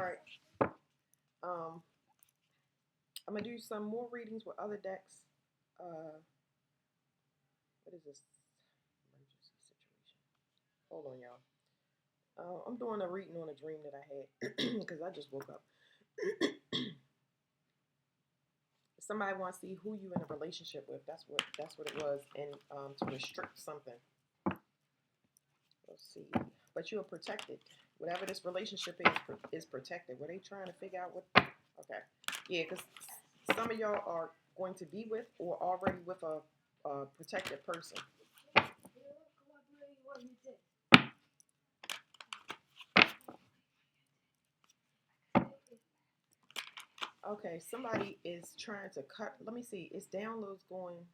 right. I'm gonna do some more readings with other decks. Uh, what is this? Emergency situation. Hold on, y'all. I'm doing a reading on a dream that I had because I just woke up. Somebody wants to see who you in a relationship with. That's what it was, and to restrict something. Let's see. But you are protected. Whatever this relationship is protected. Were they trying to figure out what? Okay. Yeah, because some of y'all are going to be with or already with a protected person. Okay, somebody is trying to cut. Let me see. Is downloads going?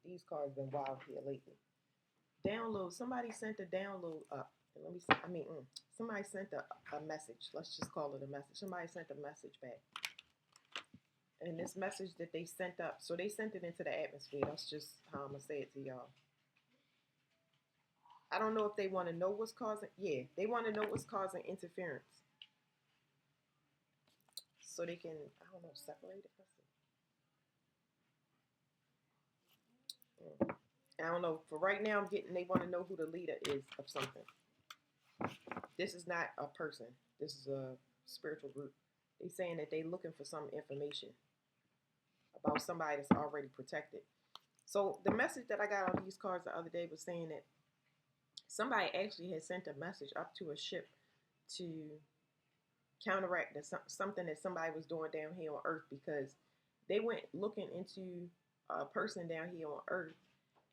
These cards been wild here lately. Download. Somebody sent a download up. Let me see. Somebody sent a message. Let's just call it a message. Somebody sent a message back. And this message that they sent up, so they sent it into the atmosphere. That's just how I'm going to say it to y'all. I don't know if they want to know what's causing, yeah, they want to know what's causing interference. So they can, I don't know, separate it. I don't know. For right now, they want to know who the leader is of something. This is not a person. This is a spiritual group. They saying that they looking for some information about somebody that's already protected. So the message that I got on these cards the other day was saying that somebody actually had sent a message up to a ship to counteract something that somebody was doing down here on Earth, because they went looking into a person down here on Earth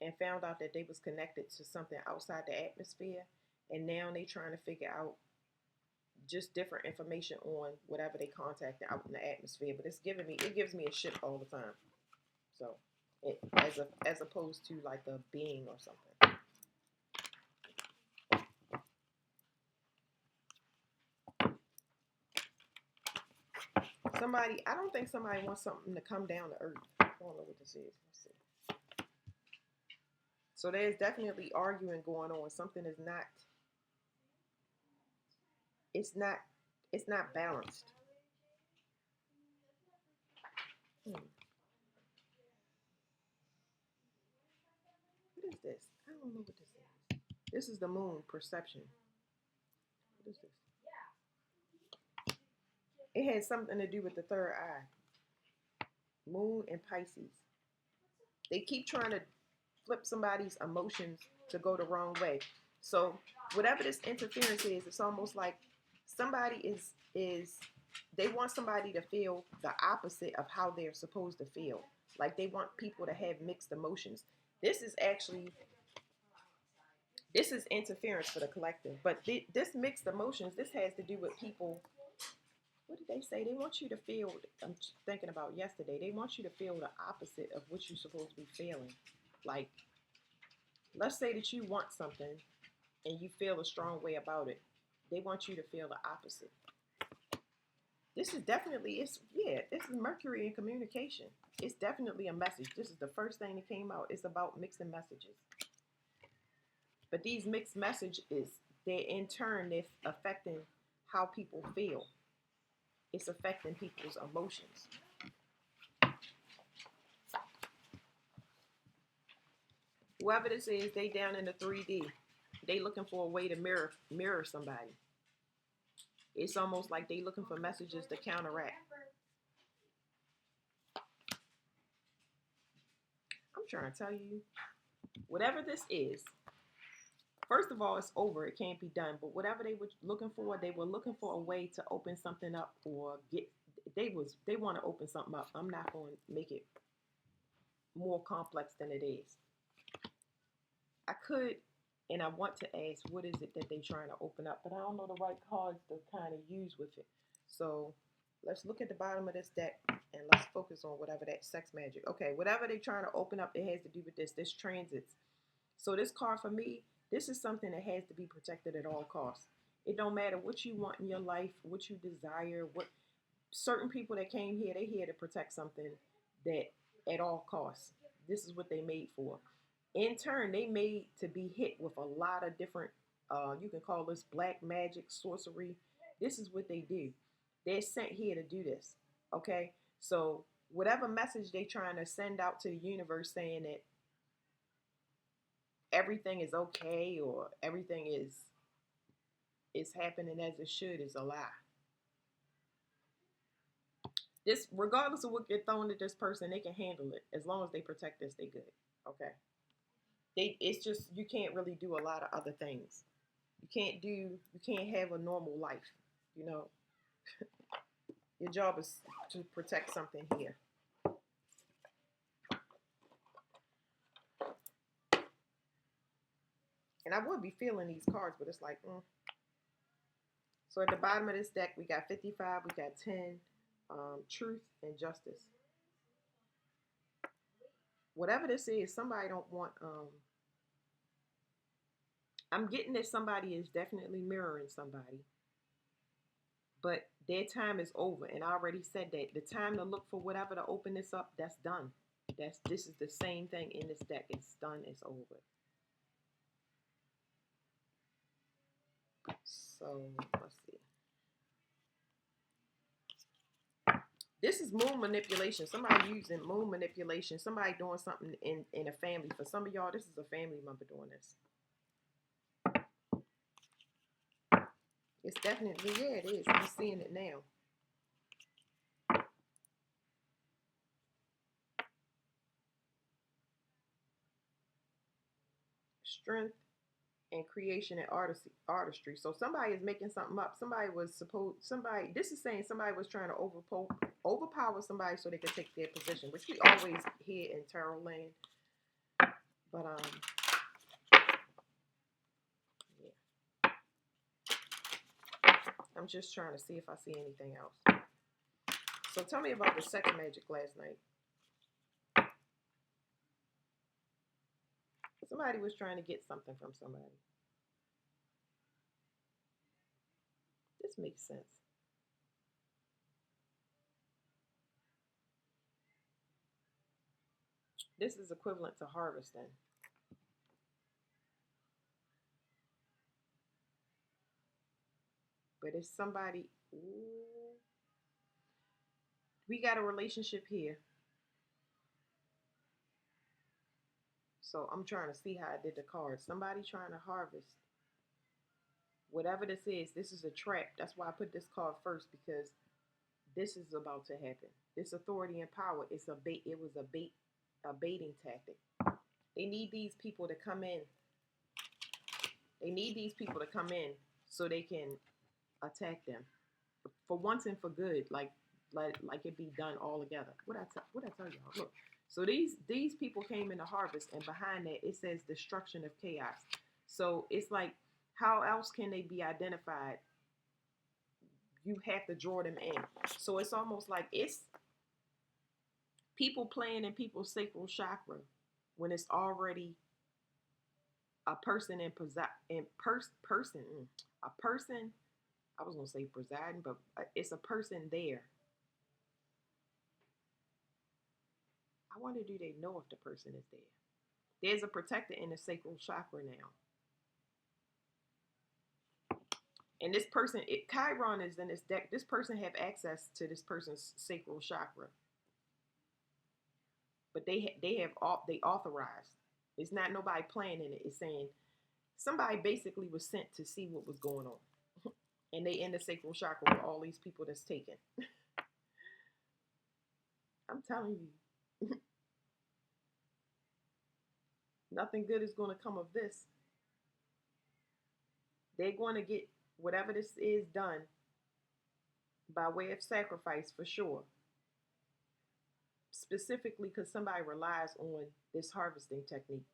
and found out that they was connected to something outside the atmosphere, and now they trying to figure out just different information on whatever they contacted out in the atmosphere. But it gives me a ship all the time. So as opposed to like a being or something. I don't think somebody wants something to come down to Earth. I don't know what this is. Let's see. So there's definitely arguing going on. Something is not. It's not. It's not balanced. What is this? I don't know what this is. This is the moon perception. What is this? It has something to do with the third eye. Moon and Pisces. They keep trying to flip somebody's emotions to go the wrong way. So whatever this interference is, it's almost like somebody is they want somebody to feel the opposite of how they're supposed to feel. Like they want people to have mixed emotions. This is actually this is interference for the collective. But this mixed emotions, this has to do with people. What did they say? They want you to feel. I'm thinking about yesterday. They want you to feel the opposite of what you're supposed to be feeling. Like, let's say that you want something and you feel a strong way about it. They want you to feel the opposite. This is definitely, it's Mercury in communication. It's definitely a message. This is the first thing that came out. It's about mixing messages. But these mixed messages, they in turn, they're affecting how people feel. It's affecting people's emotions. Whoever this is, they down in the 3D. They looking for a way to mirror somebody. It's almost like they looking for messages to counteract. I'm trying to tell you, whatever this is, first of all, it's over. It can't be done. But whatever they were looking for a way to open something up or get. They want to open something up. I'm not going to make it more complex than it is. I could, and I want to ask, what is it that they're trying to open up? But I don't know the right cards to kind of use with it. So let's look at the bottom of this deck and let's focus on whatever that sex magic. Okay, whatever they're trying to open up, it has to do with this transits. So this card for me, this is something that has to be protected at all costs. It don't matter what you want in your life, what you desire, what certain people that came here, they're here to protect something that at all costs. This is what they made for. In turn, they made to be hit with a lot of different, you can call this black magic, sorcery. This is what they do. They're sent here to do this. Okay? So whatever message they're trying to send out to the universe saying that everything is okay or everything is happening as it should is a lie. This, regardless of what get thrown at this person, they can handle it as long as they protect this. They good. Okay. It's just you can't really do a lot of other things. You can't have a normal life. You know, your job is to protect something here. And I would be feeling these cards, but it's like, So at the bottom of this deck, we got 55, we got 10, truth and justice. Whatever this is, somebody don't want. I'm getting that somebody is definitely mirroring somebody, but their time is over. And I already said that the time to look for whatever to open this up, that's done. This is the same thing in this deck. It's done. It's over. So let's see. This is moon manipulation. Somebody using moon manipulation. Somebody doing something in a family. For some of y'all, this is a family member doing this. It's definitely, yeah, it is. I'm seeing it now. Strength and creation and artistry. So somebody is making something up. This is saying somebody was trying to overpower somebody so they could take their position, which we always hear in tarot land. But yeah. I'm just trying to see if I see anything else. So tell me about the sex magic last night. Somebody was trying to get something from somebody. This makes sense. This is equivalent to harvesting. But it's somebody. Ooh, we got a relationship here. So I'm trying to see how I did the cards. Somebody trying to harvest. Whatever this is a trap. That's why I put this card first, because this is about to happen. This authority and power, it's a bait. It was a baiting tactic. They need these people to come in. They need these people to come in so they can attack them for once and for good. Like it be done all together. What I tell y'all? Look. So these people came in to harvest, and behind that it says destruction of chaos. So it's like, how else can they be identified? You have to draw them in. So it's almost like it's people playing in people's sacral chakra when it's already a person a person. I was gonna say presiding, but it's a person there. I wonder, do they know if the person is there? There's a protector in the sacral chakra now. And this person, Chiron is in this deck. This person have access to this person's sacral chakra, but they authorized. It's not nobody playing in it. It's saying somebody basically was sent to see what was going on, and they in the sacral chakra with all these people that's taken. I'm telling you, nothing good is going to come of this. They're going to get whatever this is done by way of sacrifice for sure. Specifically because somebody relies on this harvesting technique.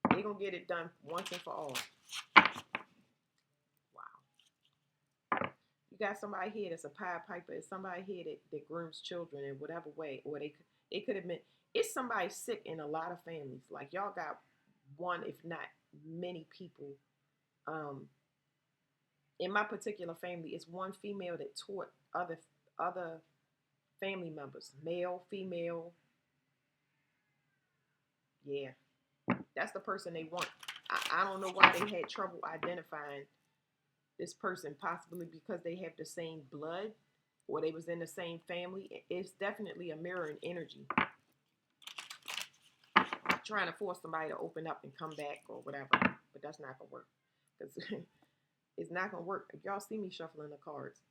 They're going to get it done once and for all. Wow. You got somebody here that's a Pied Piper. It's somebody here that grooms children in whatever way. Or they could have been. It's somebody sick in a lot of families. Like, y'all got one, if not many people. In my particular family, it's one female that taught other family members, male, female. Yeah, that's the person they want. I don't know why they had trouble identifying This person, possibly because they have the same blood or they was in the same family. It's definitely a mirroring energy. Trying to force somebody to open up and come back or whatever. But that's not going to work. Because it's not going to work. If y'all see me shuffling the cards,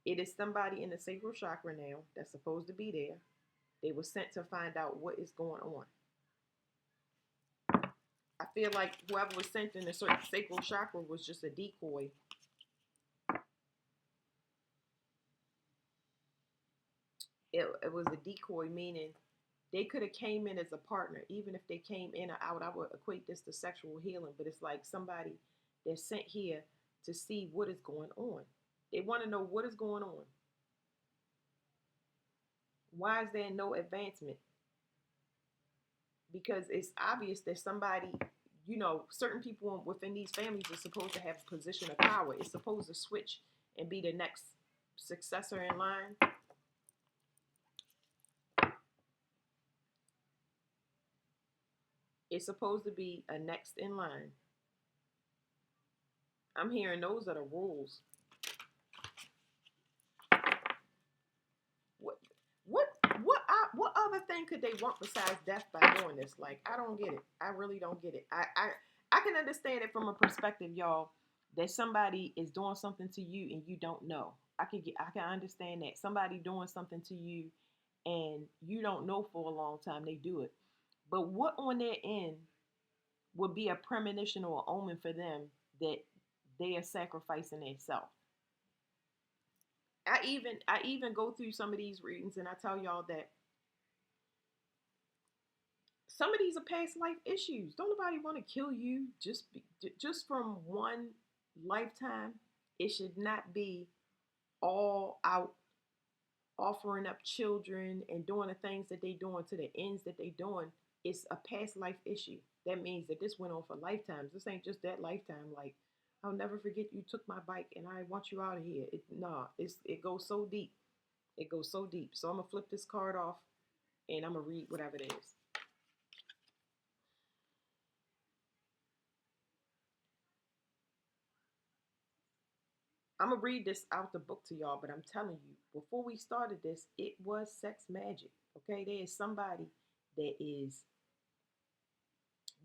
it is somebody in the sacral chakra now that's supposed to be there. They were sent to find out what is going on. I feel like whoever was sent in the sacral chakra was just a decoy. It was a decoy, meaning they could have came in as a partner. Even if they came in or out, I would equate this to sexual healing. But it's like somebody that's sent here to see what is going on. They want to know what is going on. Why is there no advancement? Because it's obvious that somebody, certain people within these families are supposed to have a position of power. It's supposed to switch and be the next successor in line. It's supposed to be a next in line. I'm hearing those are the rules. What other thing could they want besides death by doing this? Like, I don't get it. I really don't get it. I can understand it from a perspective, y'all, that somebody is doing something to you and you don't know. I can understand that. Somebody doing something to you and you don't know for a long time they do it. But what on their end would be a premonition or an omen for them that they are sacrificing themselves? I even go through some of these readings and I tell y'all that some of these are past life issues. Don't nobody want to kill you just from one lifetime. It should not be all out offering up children and doing the things that they doing to the ends that they doing. It's a past life issue. That means that this went on for lifetimes. This ain't just that lifetime. Like, I'll never forget you took my bike and I want you out of here. It goes so deep. It goes so deep. So I'm gonna flip this card off and I'm gonna read whatever it is. I'm gonna read this out the book to y'all, but I'm telling you, before we started this, it was sex magic. Okay, there is somebody that is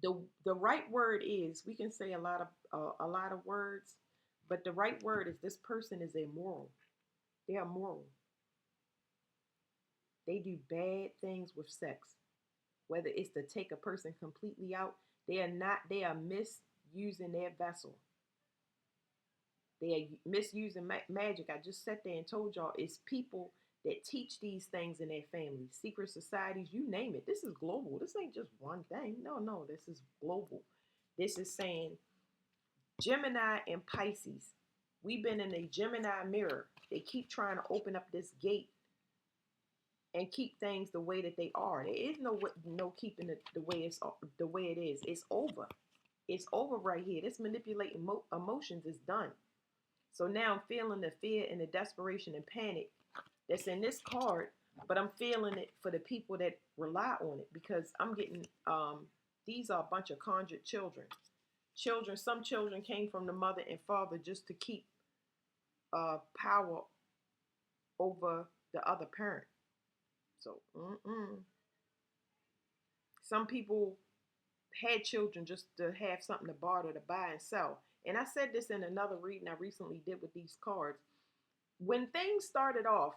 the right word is, we can say a lot of words, but the right word is this person is immoral. They are moral. They do bad things with sex, whether it's to take a person completely out. They are misusing their vessel. They are misusing magic. I just sat there and told y'all it's people that teach these things in their families, secret societies, you name it. This is global. This ain't just one thing. No, this is global. This is saying Gemini and Pisces. We've been in a Gemini mirror. They keep trying to open up this gate and keep things the way that they are. There is no keeping it the way it is. It's over. It's over right here. This manipulating emotions is done. So now I'm feeling the fear and the desperation and panic that's in this card, but I'm feeling it for the people that rely on it because I'm getting these are a bunch of conjured children. Some children came from the mother and father just to keep power over the other parent. So some people had children just to have something to barter, to buy and sell. And I said this in another reading I recently did with these cards. When things started off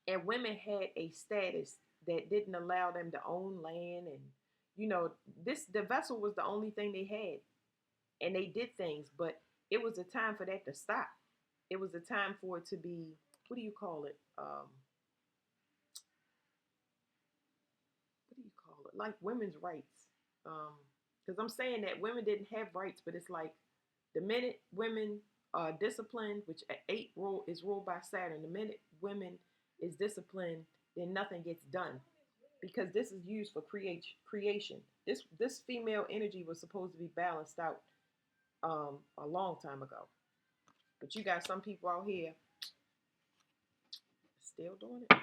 and women had a status that didn't allow them to own land, and the vessel was the only thing they had, and they did things, but it was a time for that to stop. It was a time for it to be, what do you call it? What do you call it? Like women's rights. Because I'm saying that women didn't have rights, but it's like the minute women are disciplined, which is ruled by Saturn, the minute women is disciplined, then nothing gets done. Because this is used for creation. This female energy was supposed to be balanced out a long time ago. But you got some people out here still doing it.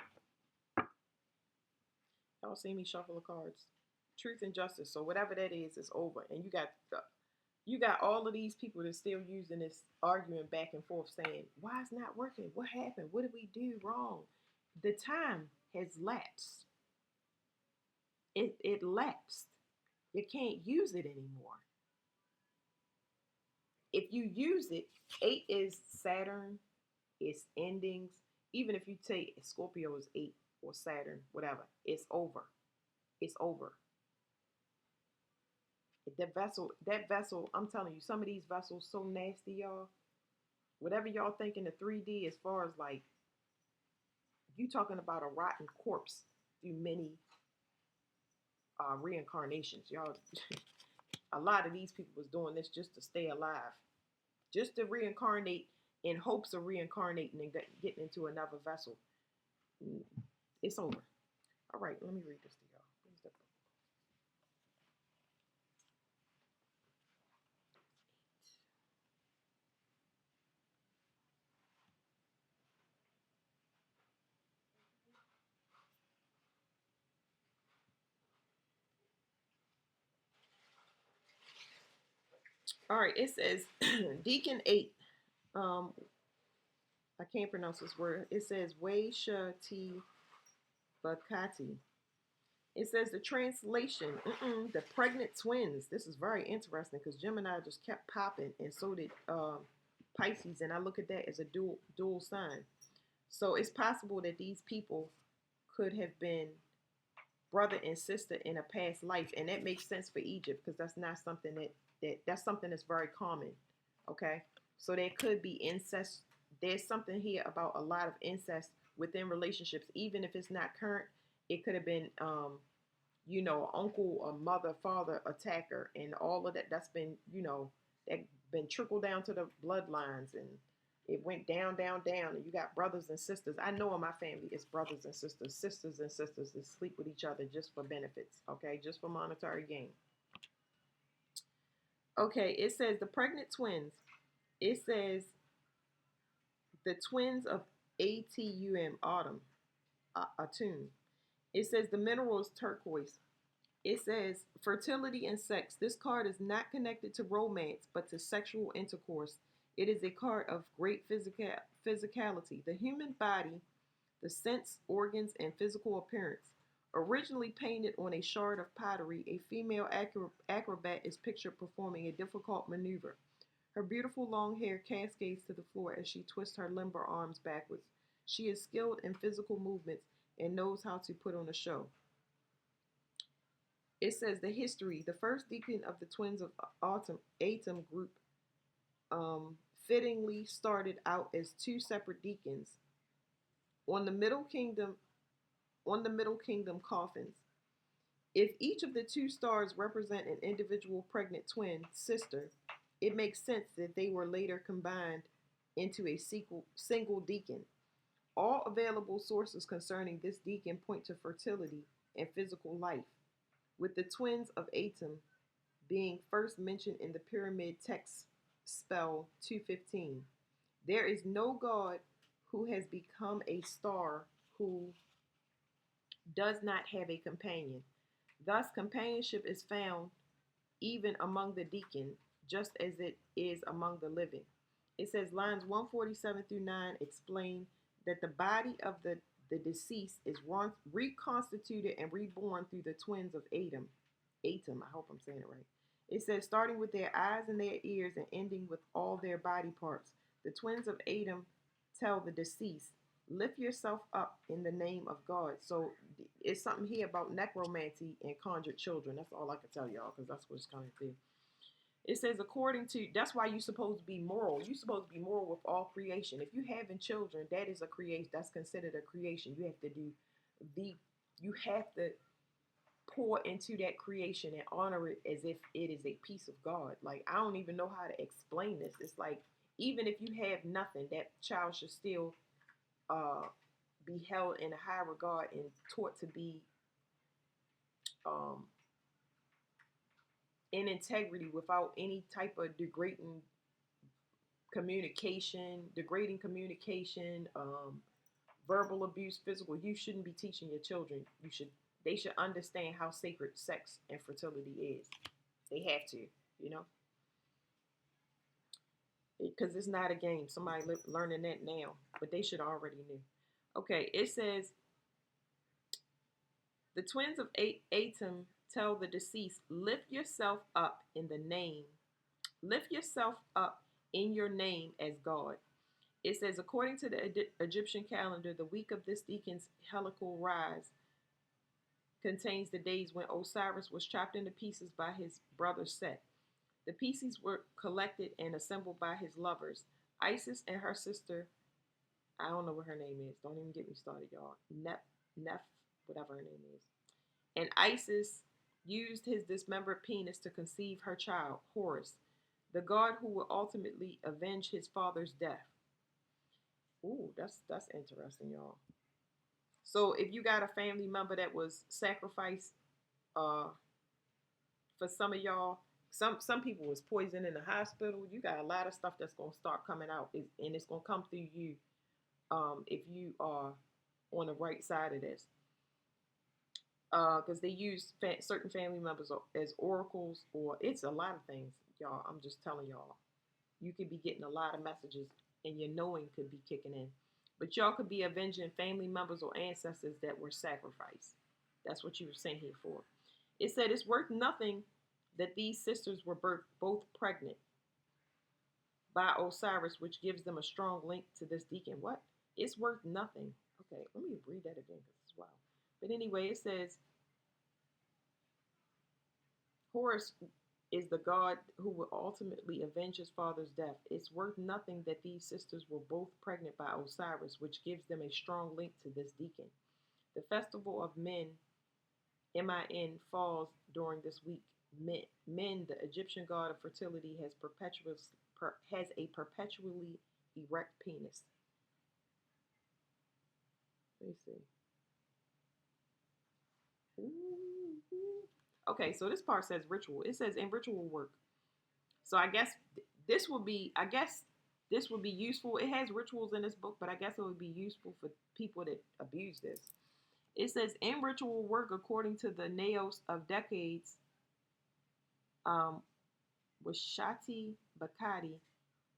Y'all see me shuffle the cards. Truth and justice. So whatever that is over. And you got You got all of these people that's still using this arguing back and forth saying, why it's not working? What happened? What did we do wrong? The time has lapsed. It lapsed. You can't use it anymore. If you use it, 8 is Saturn, it's endings. Even if you take Scorpio is 8 or Saturn, whatever, it's over. It's over. That vessel, I'm telling you, some of these vessels so nasty, y'all. Whatever y'all think in the 3D, as far as like you talking about a rotten corpse through many reincarnations, y'all. A lot of these people was doing this just to stay alive, just to reincarnate in hopes of reincarnating and getting into another vessel. It's over. All right, let me read this to y'all. All right, it says Deacon 8. I can't pronounce this word. It says Weisha T. Bakati. It says the translation, the pregnant twins. This is very interesting because Gemini just kept popping, and so did Pisces. And I look at that as a dual sign. So it's possible that these people could have been brother and sister in a past life, and that makes sense for Egypt because that's not something that's something that's very common. Okay, so there could be incest. There's something here about a lot of incest within relationships, even if it's not current. It could have been, uncle, a mother, father, attacker, and all of that. That's been, that been trickled down to the bloodlines, and it went down, down, down. And you got brothers and sisters. I know in my family it's brothers and sisters that sleep with each other just for benefits. Okay, just for monetary gain. Okay, it says the pregnant twins. It says the twins of Atum, autumn, Atum. It says the mineral is turquoise. It says fertility and sex. This card is not connected to romance, but to sexual intercourse. It is a card of great physicality. The human body, the sense, organs, and physical appearance. Originally painted on a shard of pottery, a female acrobat is pictured performing a difficult maneuver. Her beautiful long hair cascades to the floor as she twists her limber arms backwards. She is skilled in physical movements and knows how to put on a show. It says the history. The first deacon of the twins of Atum group fittingly started out as two separate deacons on the Middle Kingdom coffins. If each of the two stars represent an individual pregnant twin sister, it makes sense that they were later combined into a single deacon. All available sources concerning this deacon point to fertility and physical life, with the twins of Atum being first mentioned in the pyramid text spell 215. There is no god who has become a star who does not have a companion. Thus, companionship is found even among the deacon, just as it is among the living. It says lines 147 through 9 explain that the body of the deceased is reconstituted and reborn through the twins of Atum. Atum, I hope I'm saying it right. It says starting with their eyes and their ears and ending with all their body parts. The twins of Atum tell the deceased, lift yourself up in the name of God. So it's something here about necromancy and conjured children. That's all I can tell y'all because that's what's coming through. It says, according to, that's why you're supposed to be moral. You're supposed to be moral with all creation. If you having children, that is a creation. That's considered a creation. You have to do you have to pour into that creation and honor it as if it is a piece of God. Like, I don't even know how to explain this. It's like, even if you have nothing, that child should still be held in a high regard and taught to be um, in integrity without any type of degrading communication, verbal abuse, physical. You shouldn't be teaching your children. They should understand how sacred sex and fertility is. They have to, you know. because it's not a game. Somebody learning that now, but they should already knew. Okay, it says the twins of Atum tell the deceased, lift yourself up in the name. Lift yourself up in your name as God. It says, according to the Egyptian calendar, the week of this deacon's helical rise contains the days when Osiris was chopped into pieces by his brother Set. The pieces were collected and assembled by his lovers, Isis and her sister. I don't know what her name is. Don't even get me started, y'all. Neph, whatever her name is. And Isis used his dismembered penis to conceive her child, Horus, the god who will ultimately avenge his father's death. Ooh, that's interesting, y'all. So if you got a family member that was sacrificed, uh, for some of y'all, some people was poisoned in the hospital. You got a lot of stuff that's gonna start coming out, and it's gonna come through you, if you are on the right side of this. Because they use certain family members as oracles, or it's a lot of things, y'all. I'm just telling y'all. You could be getting a lot of messages, and your knowing could be kicking in. But y'all could be avenging family members or ancestors that were sacrificed. That's what you were sent here for. It said it's worth nothing that these sisters were both pregnant by Osiris, which gives them a strong link to this deacon. What? It's worth nothing. Okay, let me read that again because it's wild. But anyway, it says Horus is the god who will ultimately avenge his father's death. It's worth nothing that these sisters were both pregnant by Osiris, which gives them a strong link to this deacon. The festival of Men, Min, falls during this week. Men, the Egyptian god of fertility, has a perpetually erect penis. Let me see. Okay, so this part says ritual. It says in ritual work. So I guess this would be, this would be useful. It has rituals in this book, but I guess it would be useful for people that abuse this. It says in ritual work, according to the Naos of decades, um, Washati Bakati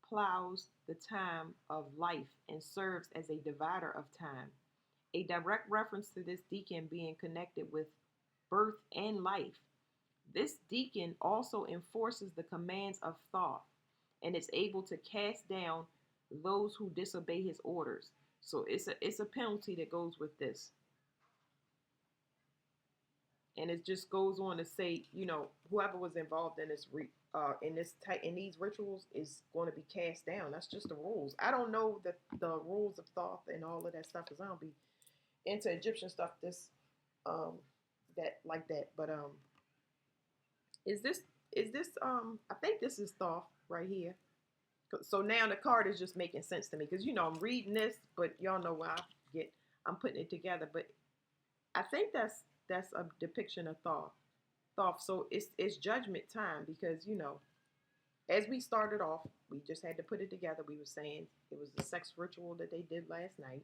plows the time of life and serves as a divider of time. A direct reference to this deacon being connected with birth and life. This deacon also enforces the commands of Thoth and is able to cast down those who disobey his orders. So it's a penalty that goes with this. And it just goes on to say, whoever was involved in in these rituals is going to be cast down. That's just the rules. I don't know the rules of Thoth and all of that stuff because I don't be into Egyptian stuff um that like that. But is this I think this is Thoth right here. So now the card is just making sense to me because I'm reading this, but y'all know where I'm putting it together. But I think that's a depiction of Thoth. Thoth. So it's judgment time because as we started off, we just had to put it together. We were saying it was a sex ritual that they did last night.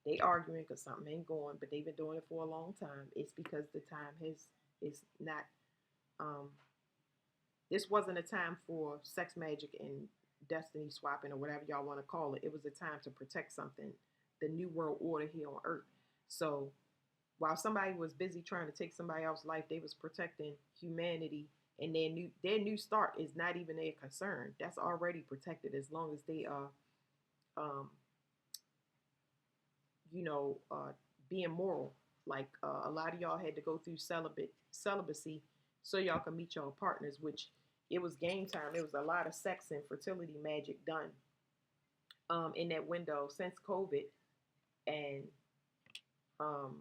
They arguing because something ain't going, but they've been doing it for a long time. It's because the time is not. Um, this wasn't a time for sex magic and destiny swapping or whatever y'all want to call it. It was a time to protect something, the new world order here on Earth. So while somebody was busy trying to take somebody else's life, they was protecting humanity, and their new start is not even their concern. That's already protected as long as they are, um, you know, uh, being moral. Like a lot of y'all had to go through celibacy so y'all can meet y'all partners, which it was game time. There was a lot of sex and fertility magic done in that window since COVID, and um,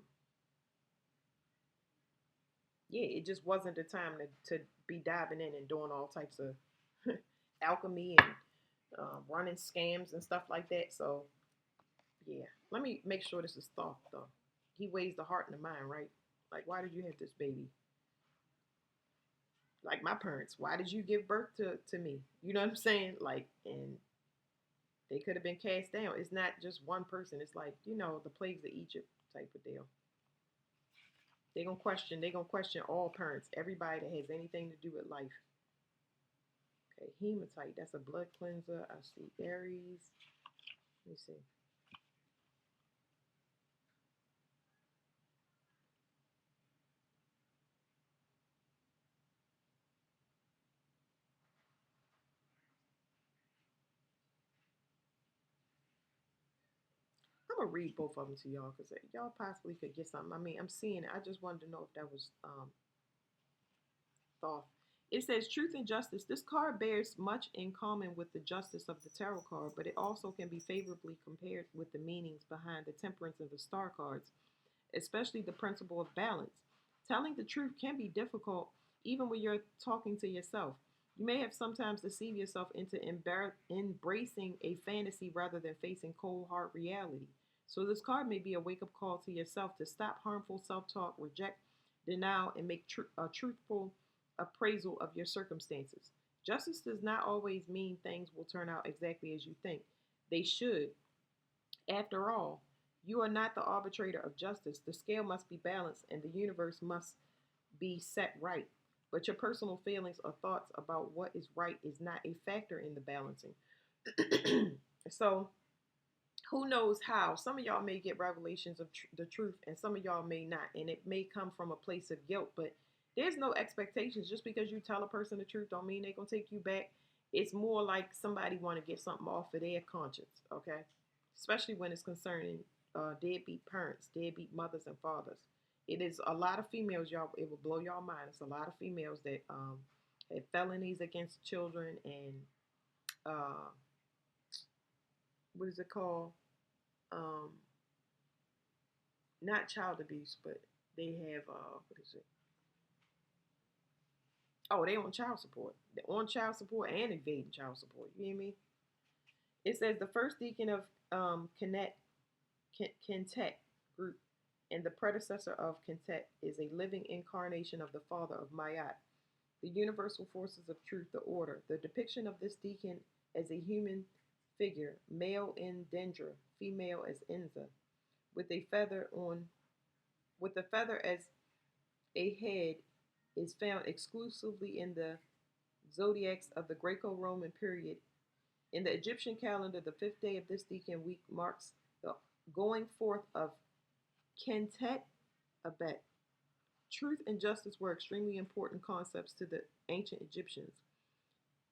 yeah, it just wasn't the time to be diving in and doing all types of alchemy and running scams and stuff like that. So yeah, let me make sure this is Thoth though. He weighs the heart and the mind, right? Like, why did you have this baby? Like my parents, why did you give birth to me? You know what I'm saying? Like, and they could have been cast down. It's not just one person. It's like the plagues of Egypt type of deal. They're gonna question all parents, everybody that has anything to do with life, Okay, hematite. That's a blood cleanser. I see Aries. Let me see. I'm gonna read both of them to y'all because y'all possibly could get something. I mean, I'm seeing it. I just wanted to know if that was thought. It says truth and justice. This card bears much in common with the justice of the tarot card, but it also can be favorably compared with the meanings behind the temperance and the star cards, especially the principle of balance. Telling the truth can be difficult even when you're talking to yourself. You may have sometimes deceived yourself into embracing a fantasy rather than facing cold hard reality. So this card may be a wake-up call to yourself to stop harmful self-talk, reject denial, and make a truthful appraisal of your circumstances. Justice does not always mean things will turn out exactly as you think they should. After all, you are not the arbitrator of justice. The scale must be balanced and the universe must be set right. But your personal feelings or thoughts about what is right is not a factor in the balancing. So, who knows how? Some of y'all may get revelations of the truth, and some of y'all may not. And it may come from a place of guilt, but there's no expectations. Just because you tell a person the truth don't mean they're going to take you back. It's more like somebody want to get something off of their conscience, okay? Especially when it's concerning deadbeat parents, deadbeat mothers and fathers. It is a lot of females, y'all. It will blow y'all mind. It's a lot of females that have felonies against children and uh, what is it called? Um, Not child abuse, but they have what is it? Oh, they on child support. They're on child support and evading child support. You hear me? It says the first deacon of Connect Kentet group and the predecessor of Kentet is a living incarnation of the father of Mayat, the universal forces of truth, the order. The depiction of this deacon as a human figure, male in Dendra, female as Enza, with a feather on, with a feather as a head, is found exclusively in the zodiacs of the Greco-Roman period. In the Egyptian calendar, the fifth day of this deacon week marks the going forth of Kentet Abet. Truth and justice were extremely important concepts to the ancient Egyptians.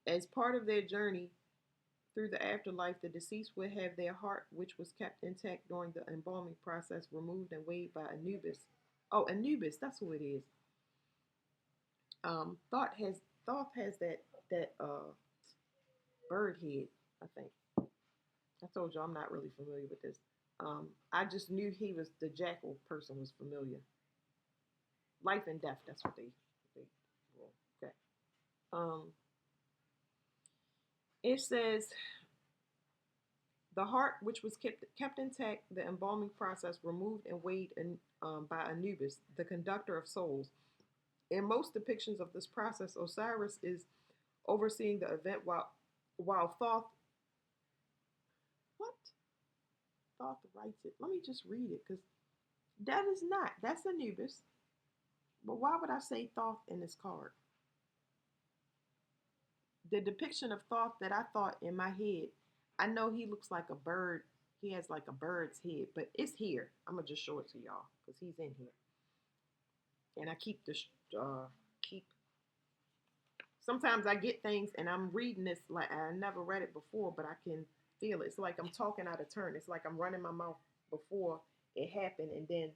As part of their journey through the afterlife, the deceased would have their heart, which was kept intact during the embalming process, removed and weighed by Anubis. Oh, Anubis, that's who it is. Thought has that bird head. I think I told you I'm not really familiar with this. I just knew he was the jackal person was familiar. Life and death. That's what they well, okay. Um, it says the heart, which was kept intact, the embalming process removed and weighed by Anubis, the conductor of souls. In most depictions of this process, Osiris is overseeing the event while Thoth what Thoth writes it. Let me just read it because that is not that's Anubis. But why would I say Thoth in this card? The depiction of Thoth that I thought in my head, I know he looks like a bird. He has like a bird's head, but it's here. I'm gonna just show it to y'all because he's in here. And I keep this keep. Sometimes I get things and I'm reading this like I never read it before, but I can feel it. It's like I'm talking out of turn. It's like I'm running my mouth before it happened, and then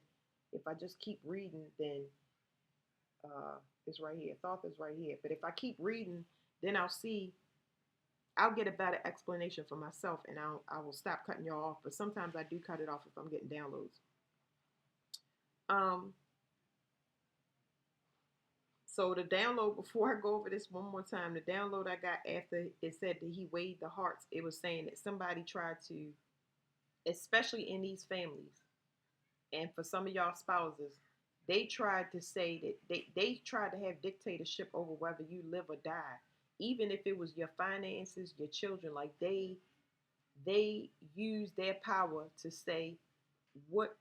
if I just keep reading, then it's right here. Thoth is right here. But if I keep reading, then I'll get a better explanation for myself, and I will stop cutting y'all off. But sometimes I do cut it off if I'm getting downloads. Um, so the download before I go over this one more time, the download I got after it said that he weighed the hearts, it was saying that somebody tried to, especially in these families, and for some of y'all spouses, they tried to say that they tried to have dictatorship over whether you live or die, even if it was your finances, your children. Like they use their power to say what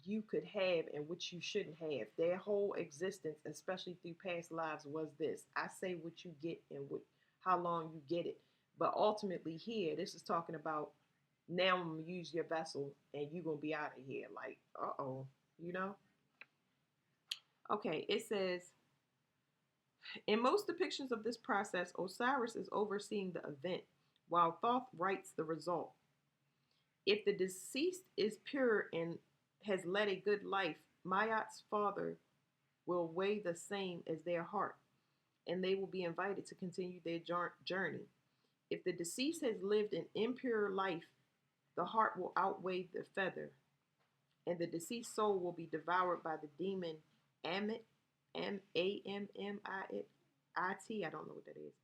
you could have and what you shouldn't have. Their whole existence, especially through past lives, was this: I say what you get and what how long you get it. But ultimately, here, this is talking about now I'm gonna use your vessel and you're gonna be out of here. Like, uh-oh, you know? Okay, it says in most depictions of this process, Osiris is overseeing the event, while Thoth writes the result. If the deceased is pure and has led a good life, Mayat's father will weigh the same as their heart, and they will be invited to continue their journey. If the deceased has lived an impure life, the heart will outweigh the feather, and the deceased soul will be devoured by the demon Amit, Ammit. I don't know what that is.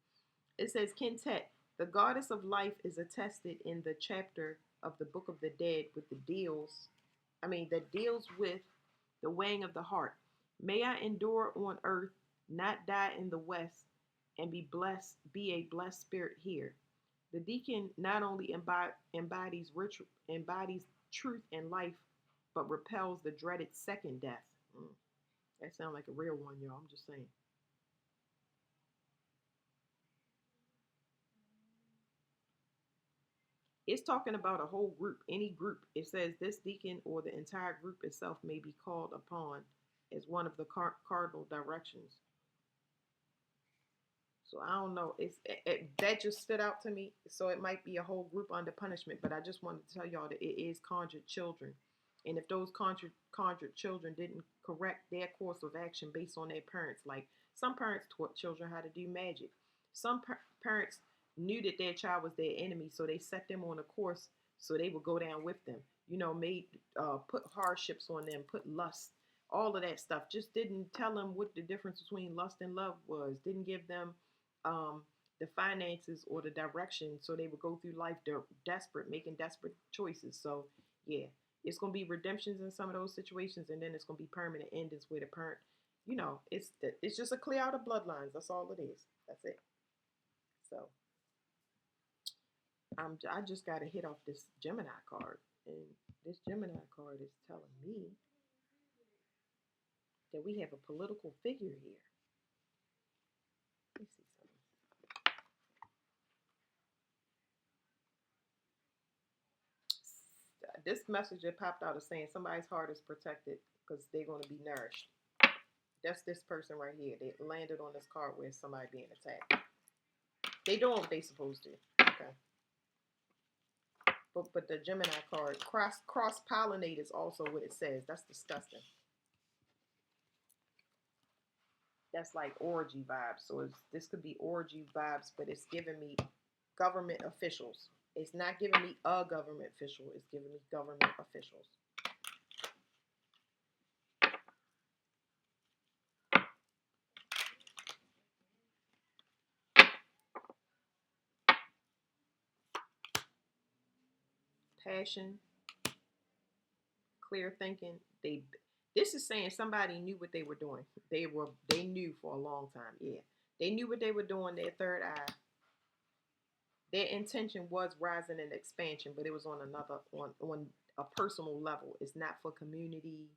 It says Kentet, the goddess of life, is attested in the chapter of the Book of the Dead with that deals with the weighing of the heart. May I endure on earth, not die in the west, and be a blessed spirit here. The deacon not only embodies truth and life, but repels the dreaded second death. That sounds like a real one, y'all. I'm just saying. It's talking about a whole group, any group. It says this deacon or the entire group itself may be called upon as one of the cardinal directions. So I don't know. That just stood out to me. So it might be a whole group under punishment, but I just wanted to tell y'all that it is conjured children, and if those conjured children didn't correct their course of action based on their parents, like some parents taught children how to do magic, some parents knew that their child was their enemy, so they set them on a course so they would go down with them. Made put hardships on them, put lust, all of that stuff. Just didn't tell them what the difference between lust and love was. Didn't give them um, the finances or the direction, so they would go through life desperate, making desperate choices. So yeah, it's gonna be redemptions in some of those situations, and then it's gonna be permanent endings where the parent, it's just a clear out of bloodlines. That's all it is. That's it. So I just got to hit off this Gemini card, and this Gemini card is telling me that we have a political figure here. Let me see something. This message that popped out is saying somebody's heart is protected because they're going to be nourished. That's this person right here. They landed on this card where somebody being attacked. They doing what they supposed to. Okay. But the Gemini card, cross pollinate is also what it says. That's disgusting. That's like orgy vibes. So this could be orgy vibes, but it's giving me government officials. It's not giving me a government official. It's giving me government officials. Passion, clear thinking. This is saying somebody knew what they were doing. They knew for a long time. Yeah. They knew what they were doing, their third eye. Their intention was rising and expansion, but it was on a personal level. It's not for community,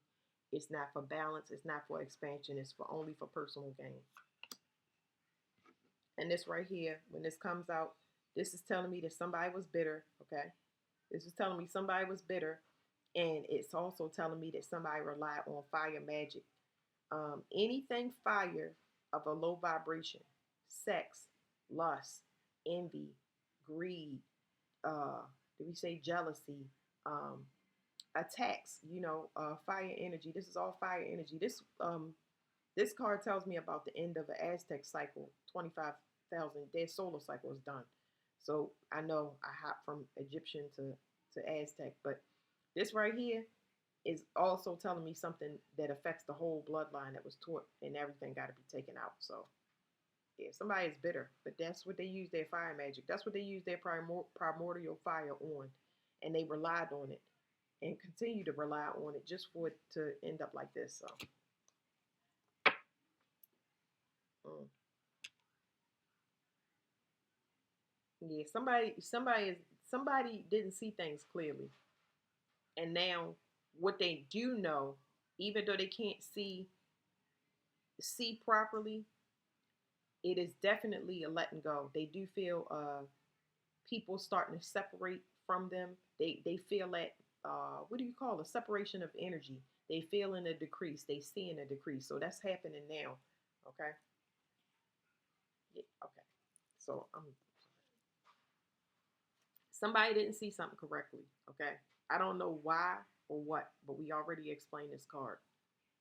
it's not for balance, it's not for expansion, it's for only for personal gain. And this right here, when this comes out, this is telling me that somebody was bitter, okay? This is telling me somebody was bitter, and it's also telling me that somebody relied on fire magic. Anything fire of a low vibration, sex, lust, envy, greed, did we say jealousy, attacks, fire energy. This is all fire energy. This card tells me about the end of the Aztec cycle, 25,000. Their solar cycle is done. So I know I hopped from Egyptian to Aztec, but this right here is also telling me something that affects the whole bloodline that was taught, and everything got to be taken out. So yeah, somebody is bitter, but that's what they use their fire magic. That's what they use their primordial fire on, and they relied on it and continue to rely on it just for it to end up like this. So mm. Yeah, somebody didn't see things clearly, and now what they do know, even though they can't see properly, it is definitely a letting go. They do feel people starting to separate from them. They feel that what do you call a separation of energy? They feel in a decrease. They see in a decrease. So that's happening now. Okay. Yeah, okay. So somebody didn't see something correctly. Okay. I don't know why or what, but we already explained this card.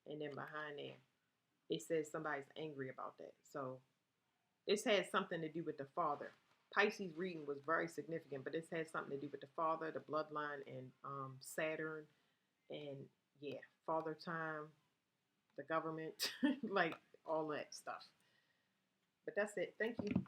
And then behind there, it says somebody's angry about that. So this has something to do with the father. Pisces reading was very significant, but this has something to do with the father, the bloodline, and Saturn, and yeah, father time, the government, like all that stuff. But that's it. Thank you.